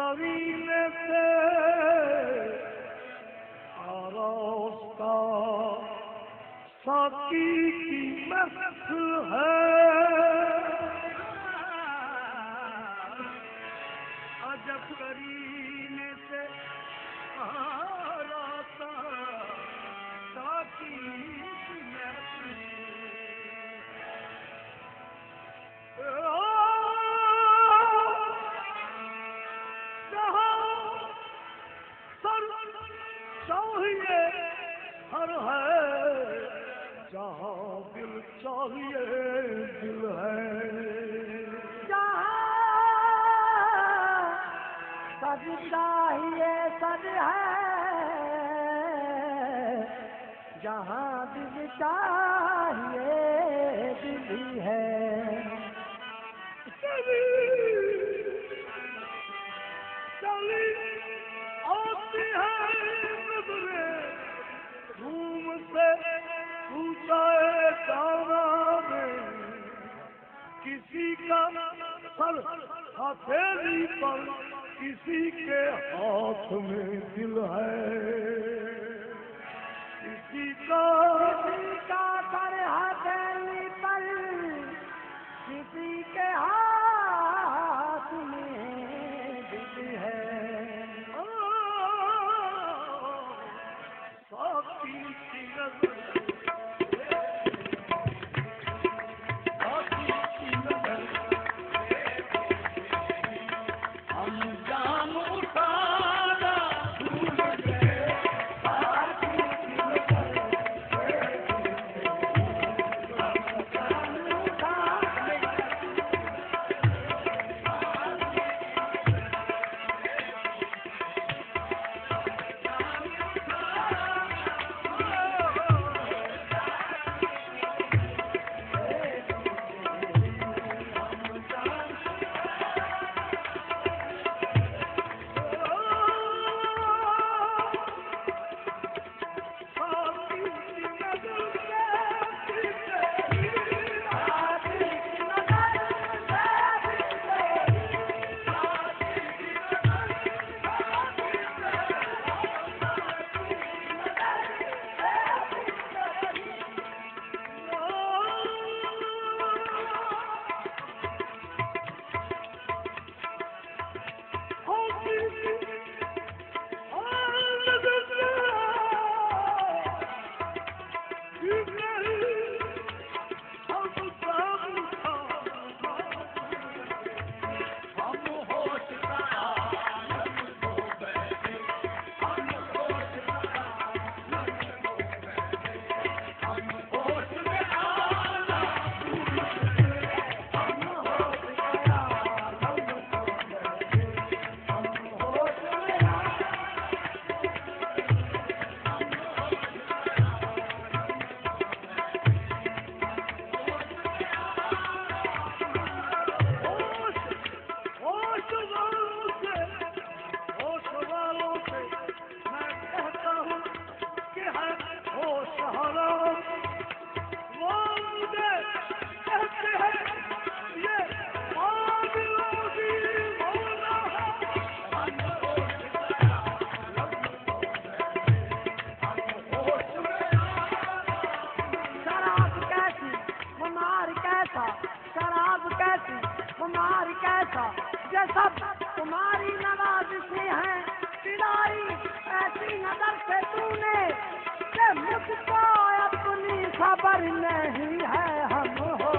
करीने से आरास्ता साकी की महफिल है। अजब करीने से आरास्ता साकी की महफिल चाहिए हर है, जहाँ दिल चाहिए दिल है। जहाँ सज चाहिए सज है, जहाँ दिल चाहिए दिल है। चली आती है नजरे घूम से ऊंचाए दाना में, किसी का सर हथेली पर, किसी के हाथ में दिल है। किसी का सर हथेली पर, किसी के हाथ में दिल है। साकी की नजर, साकी की नजर, हम जान उठाना भूल गए। साकी की नजर, शराब कैसी कुमार कैसा, ये सब तुम्हारी नवाज़ी है। पिलाई ऐसी नजर से तूने कि मुझको अपनी खबर नहीं है। हम हो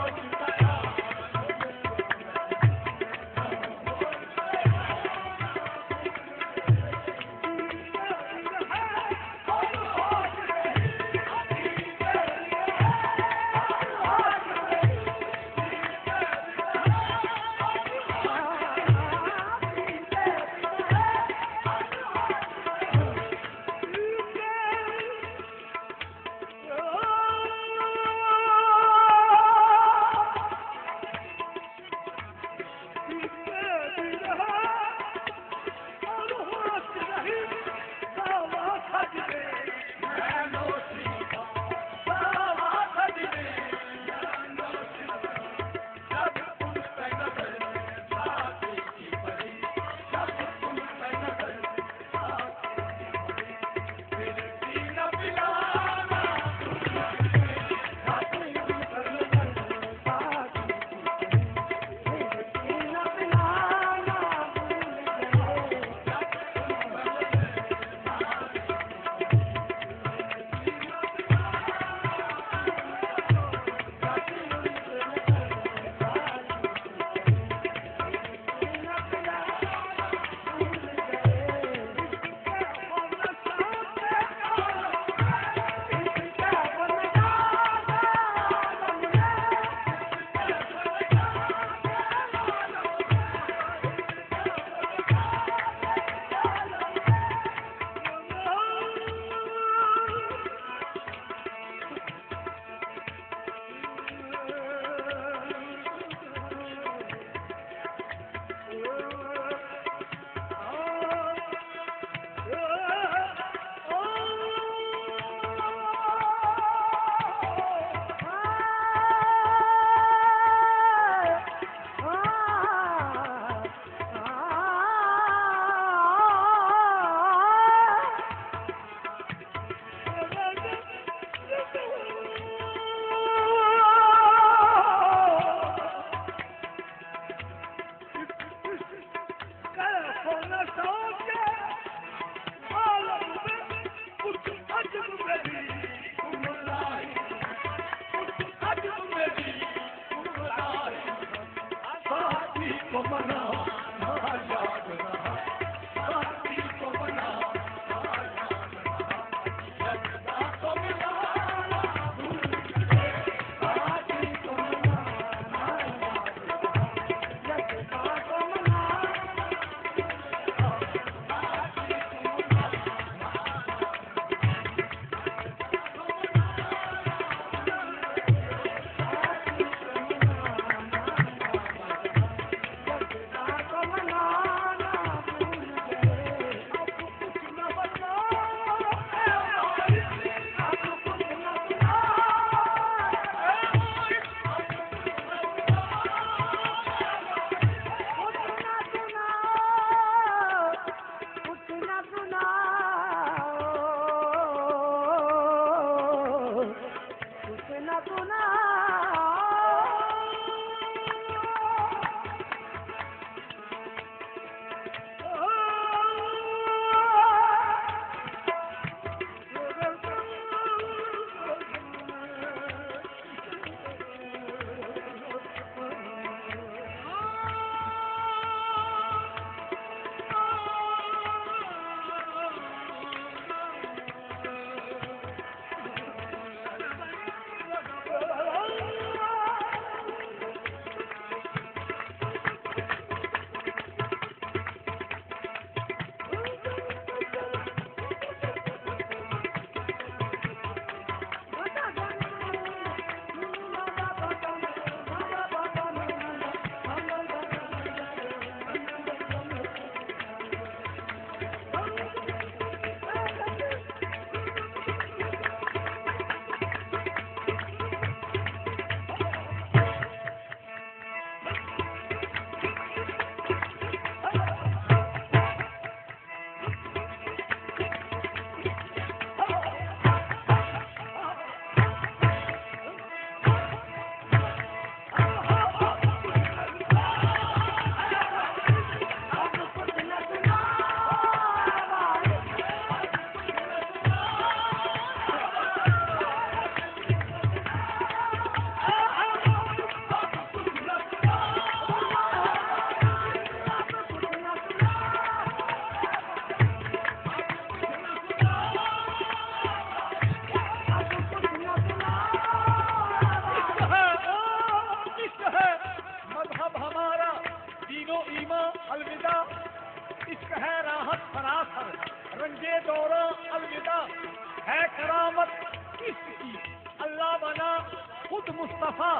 मुस्तफा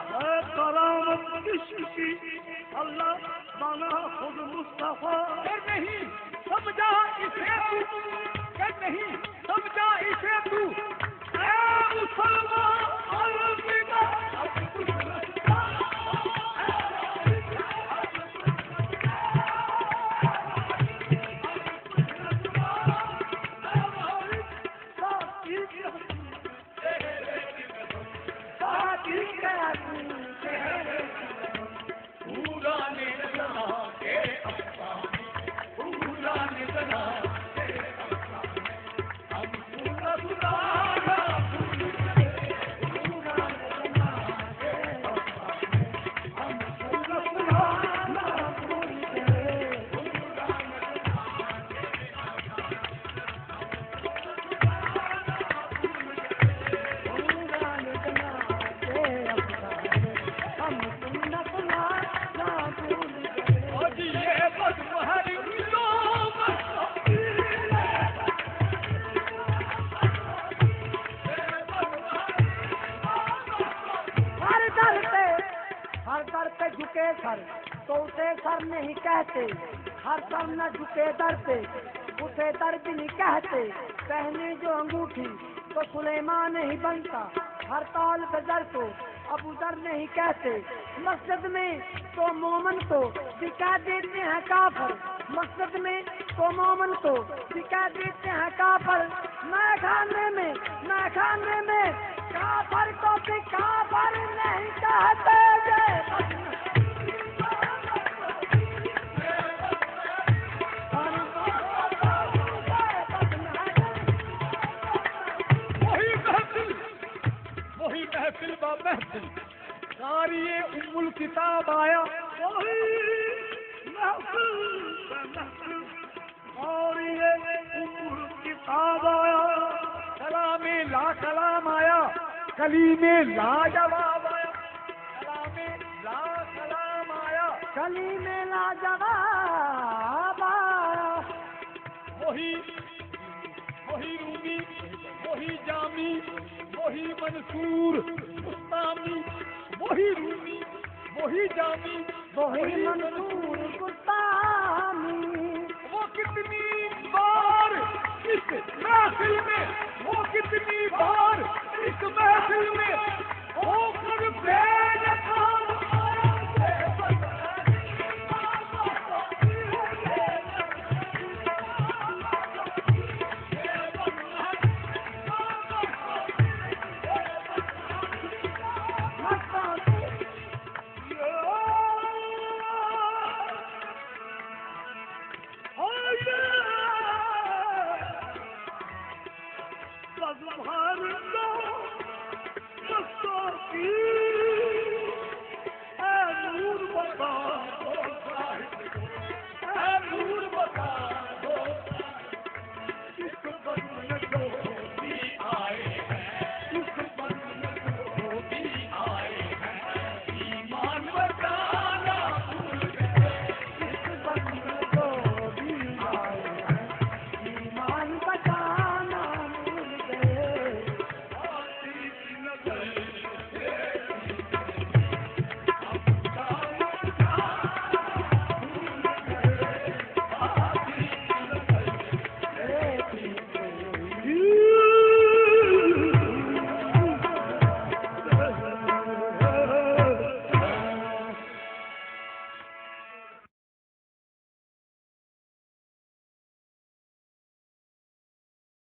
करामत इश्क की अल्लाह बना खुद मुस्तफा कर नहीं समझा इसे तू, कर नहीं समझा इसे तू, ऐ मुसलमान अलविदा झुके सर तो उसे सर नहीं कहते, हर सर न झुके दर पे उसे दर भी नहीं कहते। पहने जो अंगूठी तो सुलेमान नहीं बनता, हर ताल बजर को अबू दर नहीं कहते। मस्जिद में तो मोमन को दिखा देते हैं काफर, मस्जिद में तो मोमन को दिखा देते हैं काफर। मैं खाने में काफर को भी काफर नहीं कहते। वही महफिल बा महफिल कारिए उम्मुल किताब आया, वही महफिल और ये उम्र किताब आया। कलामे ला कलाम आया, कलीमे ला जवाब आया, कलामे ला कलाम आया, कलीमे ला जवाब आया। वही रूमी, वही जामी, वही मंसूर गुस्तामी, वही रूमी, वही जामी, वही मंसूर गुस्तामी। वो कितनी बार इस महफिल में, वो कितनी बार इस महफिल में होकर